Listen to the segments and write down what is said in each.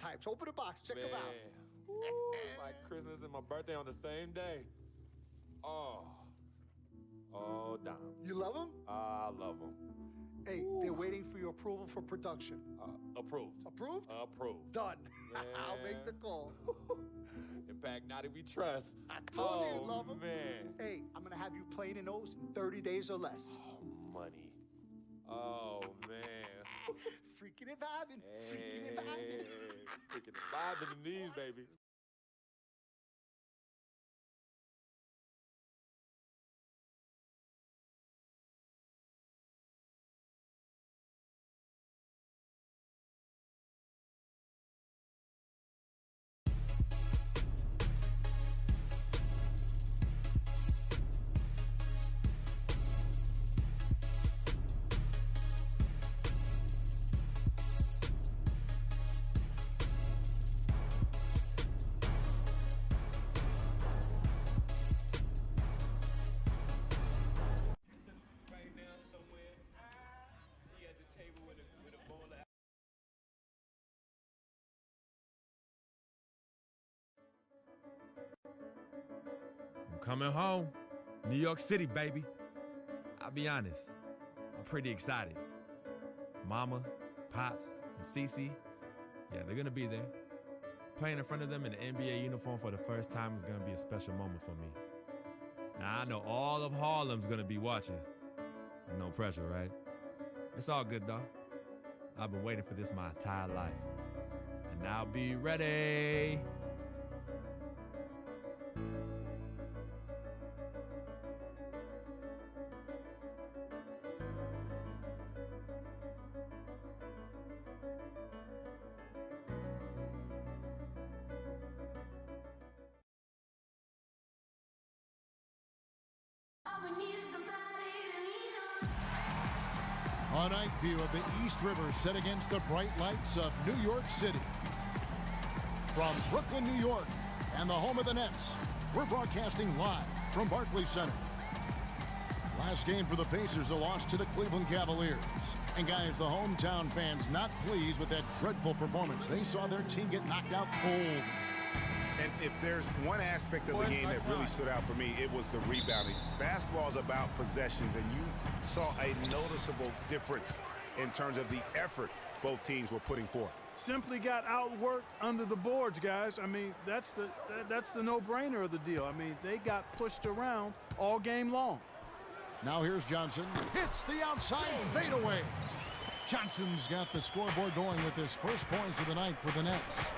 types. Open the box. Check them out. Ooh, it's like Christmas and my birthday on the same day. Oh, Dom. You love them? I love them. Hey, they're waiting for your approval for production. Approved. Approved? Approved. Done. I'll make the call. Impact Naughty we trust. I told you you'd love them. Man. Hey, I'm going to have you playing in those in 30 days or less. Oh, money. Oh, man. Freaking and vibing. Freaking and vibing. Freaking and vibing in these, baby. I'm coming home. New York City, baby. I'll be honest, I'm pretty excited. Mama, Pops, and Cece, yeah, they're gonna be there. Playing in front of them in an NBA uniform for the first time is gonna be a special moment for me. Now, I know all of Harlem's gonna be watching. No pressure, right? It's all good, though. I've been waiting for this my entire life. And I'll be ready. A night view of the East River set against the bright lights of New York City. From Brooklyn, New York, and the home of the Nets, we're broadcasting live from Barclays Center. Last game for the Pacers, a loss to the Cleveland Cavaliers. And guys, the hometown fans not pleased with that dreadful performance. They saw their team get knocked out cold. And if there's one aspect of the game that really stood out for me, it was the rebounding. Basketball is about possessions, and you saw a noticeable difference in terms of the effort both teams were putting forth. Simply got outworked under the boards, guys. I mean, that's the no-brainer of the deal. I mean, they got pushed around all game long. Now here's Johnson. Hits the outside fadeaway. Johnson's got the scoreboard going with his first points of the night for the Nets.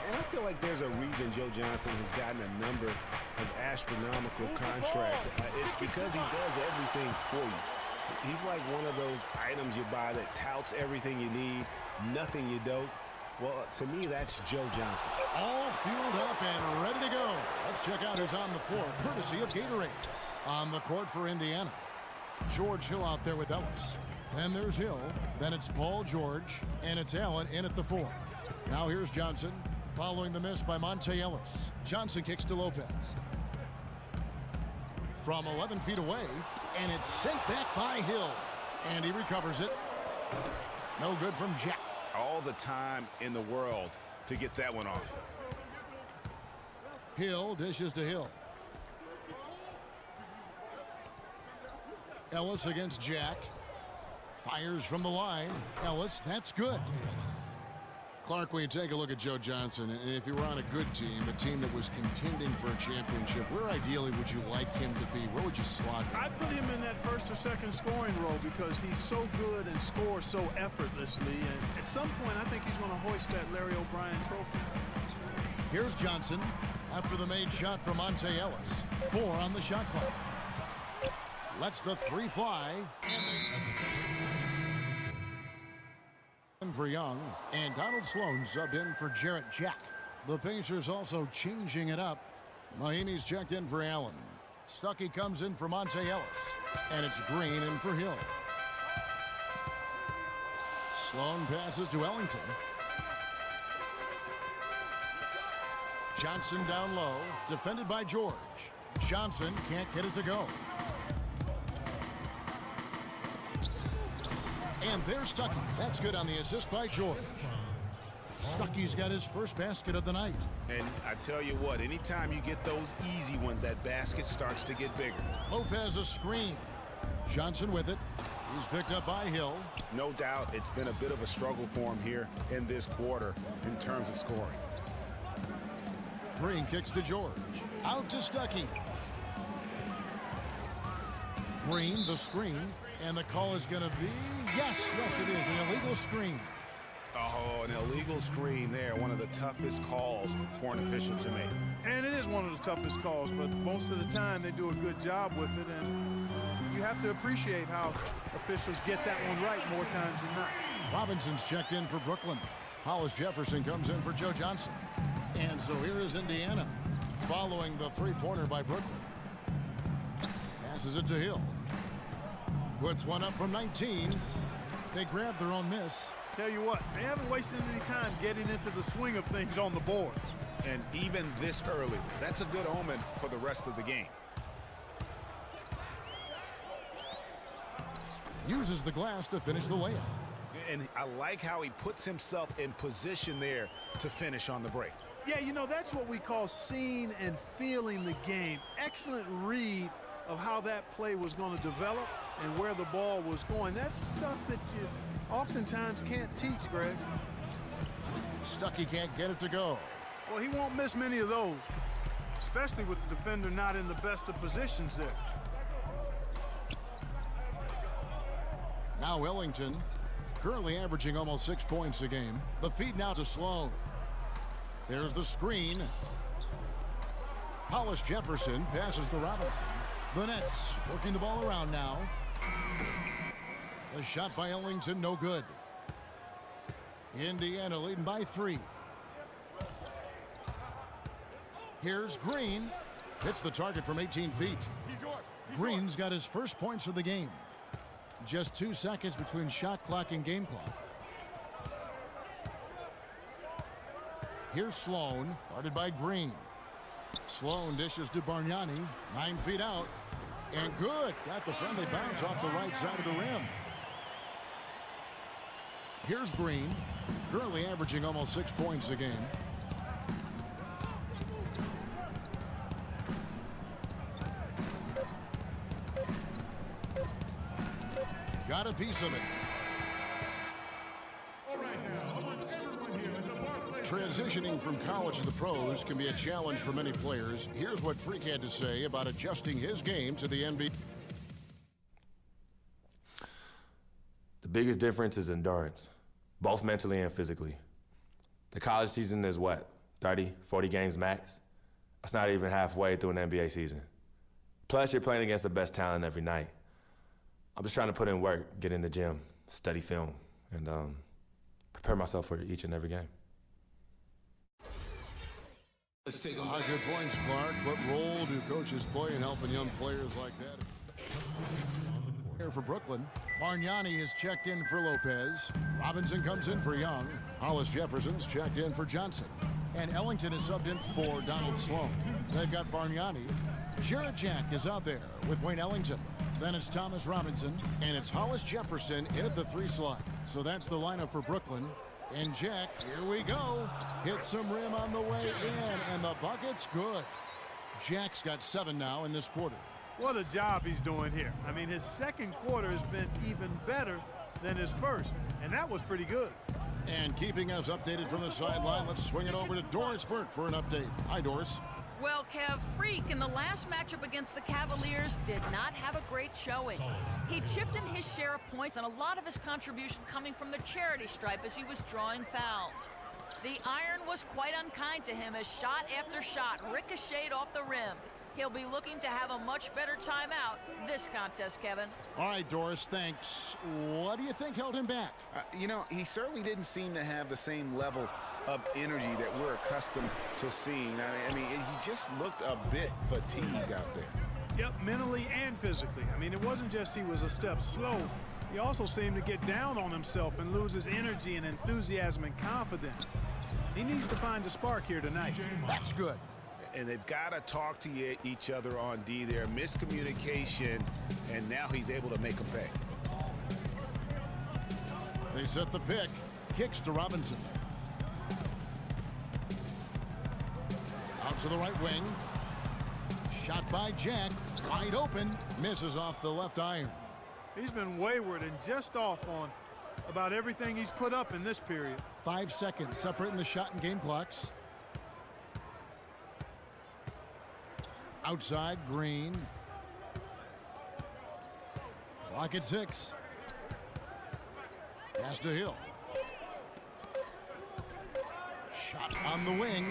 And I feel like there's a reason Joe Johnson has gotten a number of astronomical contracts. It's because he does everything for you. He's like one of those items you buy that touts everything you need, nothing you don't. Well, to me, that's Joe Johnson. All fueled up and ready to go. Let's check out who's on the floor, courtesy of Gatorade. On the court for Indiana, George Hill out there with Ellis. Then there's Hill, then it's Paul George, and it's Allen in at the 4. Now here's Johnson. Following the miss by Monte Ellis. Johnson kicks to Lopez. From 11 feet away, and it's sent back by Hill. And he recovers it. No good from Jack. All the time in the world to get that one off. Hill dishes to Hill. Ellis against Jack. Fires from the line. Ellis, that's good. Clark, when you take a look at Joe Johnson, and if you were on a good team, a team that was contending for a championship, where ideally would you like him to be? Where would you slot him? I'd put him in that first or second scoring role because he's so good and scores so effortlessly. And at some point, I think he's going to hoist that Larry O'Brien trophy. Here's Johnson after the made shot from Monte Ellis. 4 on the shot clock. Lets the 3 fly. For Young, and Donald Sloan subbed in for Jarrett Jack. The Pacers also changing it up. Mahinmi's checked in for Allen. Stuckey comes in for Monte Ellis, and it's Green in for Hill. Sloan passes to Ellington. Johnson down low, defended by George. Johnson can't get it to go. And there's Stuckey. That's good on the assist by George. Stuckey's got his first basket of the night. And I tell you what, anytime you get those easy ones, that basket starts to get bigger. Lopez a screen. Johnson with it. He's picked up by Hill. No doubt it's been a bit of a struggle for him here in this quarter in terms of scoring. Green kicks to George. Out to Stuckey. Green, the screen. And the call is going to be, yes, it is, an illegal screen. Oh, an illegal screen there. One of the toughest calls for an official to make. And it is one of the toughest calls, but most of the time they do a good job with it. And you have to appreciate how officials get that one right more times than not. Robinson's checked in for Brooklyn. Hollis Jefferson comes in for Joe Johnson. And so here is Indiana following the three-pointer by Brooklyn. Passes it to Hill. Puts one up from 19. They grab their own miss. Tell you what, they haven't wasted any time getting into the swing of things on the boards. And even this early, that's a good omen for the rest of the game. Uses the glass to finish the layup. And I like how he puts himself in position there to finish on the break. Yeah, you know, that's what we call seeing and feeling the game. Excellent read of how that play was going to develop and where the ball was going. That's stuff that you oftentimes can't teach, Greg. Stuckey can't get it to go. Well, he won't miss many of those, especially with the defender not in the best of positions there. Now Ellington, currently averaging almost 6 points a game. The feed now to Sloan. There's the screen. Hollis Jefferson passes to Robinson. The Nets working the ball around now. The shot by Ellington, no good. Indiana leading by 3. Here's Green. Hits the target from 18 feet. Green's got his first points of the game. Just 2 seconds between shot clock and game clock. Here's Sloan, guarded by Green. Sloan dishes to Bargnani, 9 feet out. And good. Got the friendly bounce off the right side of the rim. Here's Green, currently averaging almost 6 points a game. Got a piece of it. Transitioning from college to the pros can be a challenge for many players. Here's what Freak had to say about adjusting his game to the NBA. The biggest difference is endurance, both mentally and physically. The college season is what, 30, 40 games max? That's not even halfway through an NBA season. Plus, you're playing against the best talent every night. I'm just trying to put in work, get in the gym, study film, and prepare myself for each and every game. Let's take a look. Good points, Clark. What role do coaches play in helping young players like that? Here for Brooklyn, Bargnani is checked in for Lopez. Robinson comes in for Young. Hollis Jefferson's checked in for Johnson. And Ellington is subbed in for Donald Sloan. They've got Bargnani. Jarrett Jack is out there with Wayne Ellington. Then it's Thomas Robinson, and it's Hollis Jefferson in at the 3 slot. So that's the lineup for Brooklyn. And Jack, here we go. Hits some rim on the way in, and the bucket's good. Jack's got 7 now in this quarter. What a job he's doing here. I mean, his second quarter has been even better than his first, and that was pretty good. And keeping us updated from the sideline, let's swing it over to Doris Burke for an update. Hi, Doris. Well, Kev, Freak in the last matchup against the Cavaliers did not have a great showing. He chipped in his share of points, and a lot of his contribution coming from the charity stripe as he was drawing fouls. The iron was quite unkind to him as shot after shot ricocheted off the rim. He'll be looking to have a much better time out this contest, Kevin. All right, Doris, thanks. What do you think held him back? You know, he certainly didn't seem to have the same level of energy that we're accustomed to seeing. I mean, he just looked a bit fatigued out there. Yep, mentally and physically. I mean, it wasn't just he was a step slow. He also seemed to get down on himself and lose his energy and enthusiasm and confidence. He needs to find a spark here tonight. That's good. And they've got to talk to each other on D there. Miscommunication, and now he's able to make a pay. They set the pick. Kicks to Robinson. Out to the right wing. Shot by Jack. Wide open. Misses off the left iron. He's been wayward and just off on about everything he's put up in this period. 5 seconds separating the shot and game clocks. Outside, Green. Clock at 6. Pass to Hill. Shot on the wing.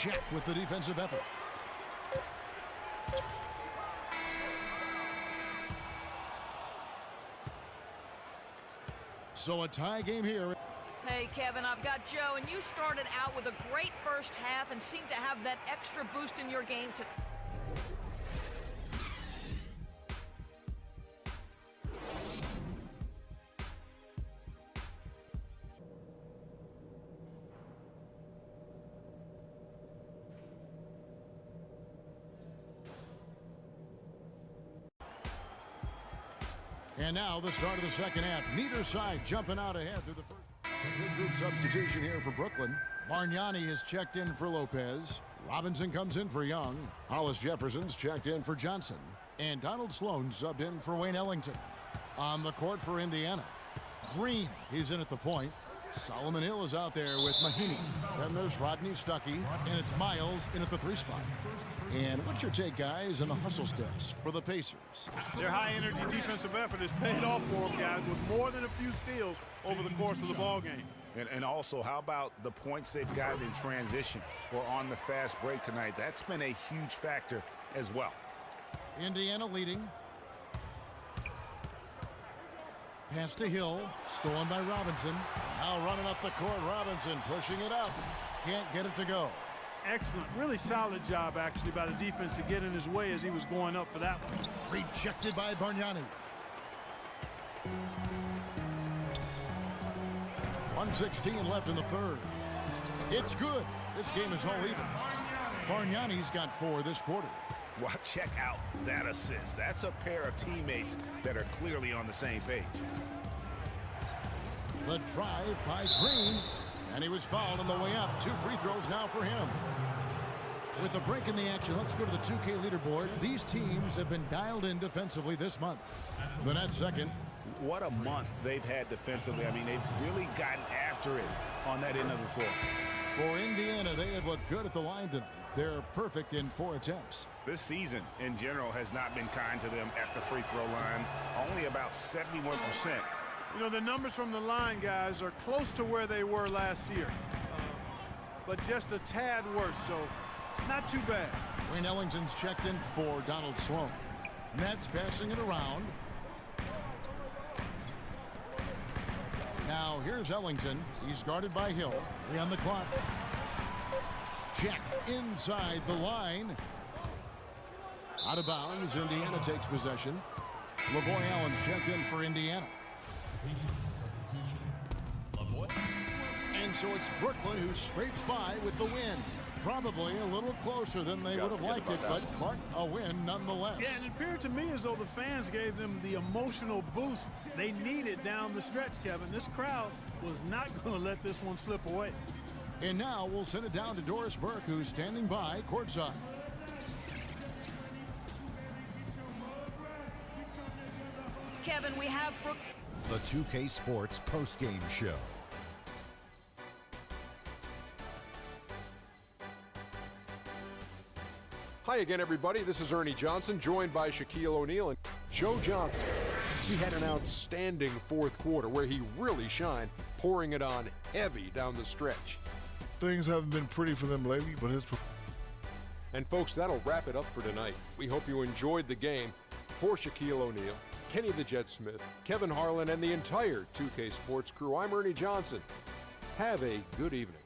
Jack with the defensive effort. So a tie game here. Hey, Kevin, I've got Joe, and you started out with a great first half and seemed to have that extra boost in your game to... And now the start of the second half. Neither side jumping out ahead through the first. Good group substitution here for Brooklyn. Bargnani has checked in for Lopez. Robinson comes in for Young. Hollis Jefferson's checked in for Johnson. And Donald Sloan subbed in for Wayne Ellington. On the court for Indiana, Green is in at the point. Solomon Hill is out there with Mahinmi. Then there's Rodney Stuckey, and it's Miles in at the 3 spot. And what's your take, guys, on the hustle steps for the Pacers? Their high-energy defensive effort has paid off for them, guys, with more than a few steals over the course of the ball game. And also, how about the points they've gotten in transition or on the fast break tonight? That's been a huge factor as well. Indiana leading. Pass to Hill, stolen by Robinson. Now running up the court, Robinson pushing it up. Can't get it to go. Excellent, really solid job, actually, by the defense to get in his way as he was going up for that one. Rejected by Bargnani. 1:16 left in the third. It's good. This game is all even. Bargnani's got 4 this quarter. Well, check out that assist. That's a pair of teammates that are clearly on the same page. The drive by Green, and he was fouled on the way up. 2 free throws now for him. With a break in the action, let's go to the 2K leaderboard. These teams have been dialed in defensively this month. The Nets second. What a month they've had defensively. I mean, they've really gotten after it on that end of the floor. For Indiana, they have looked good at the line tonight. They're perfect in 4 attempts. This season, in general, has not been kind to them at the free throw line. Only about 71%. You know, the numbers from the line, guys, are close to where they were last year. But just a tad worse, so not too bad. Wayne Ellington's checked in for Donald Sloan. Nets passing it around. Now here's Ellington. He's guarded by Hill. 3 on the clock. Jack inside the line. Out of bounds. Indiana takes possession. LaVoy Allen checked in for Indiana. And so it's Brooklyn who scrapes by with the win. Probably a little closer than they would have liked it, but Clark, a win nonetheless. Yeah, and it appeared to me as though the fans gave them the emotional boost they needed down the stretch, Kevin. This crowd was not going to let this one slip away. And now we'll send it down to Doris Burke, who's standing by courtside. Kevin, we have Brooke. The 2K Sports postgame show. Hi again, everybody. This is Ernie Johnson, joined by Shaquille O'Neal and Joe Johnson. He had an outstanding 4th quarter where he really shined, pouring it on heavy down the stretch. Things haven't been pretty for them lately, but his... And folks, that'll wrap it up for tonight. We hope you enjoyed the game. For Shaquille O'Neal, Kenny the Jet Smith, Kevin Harlan, and the entire 2K Sports crew, I'm Ernie Johnson. Have a good evening.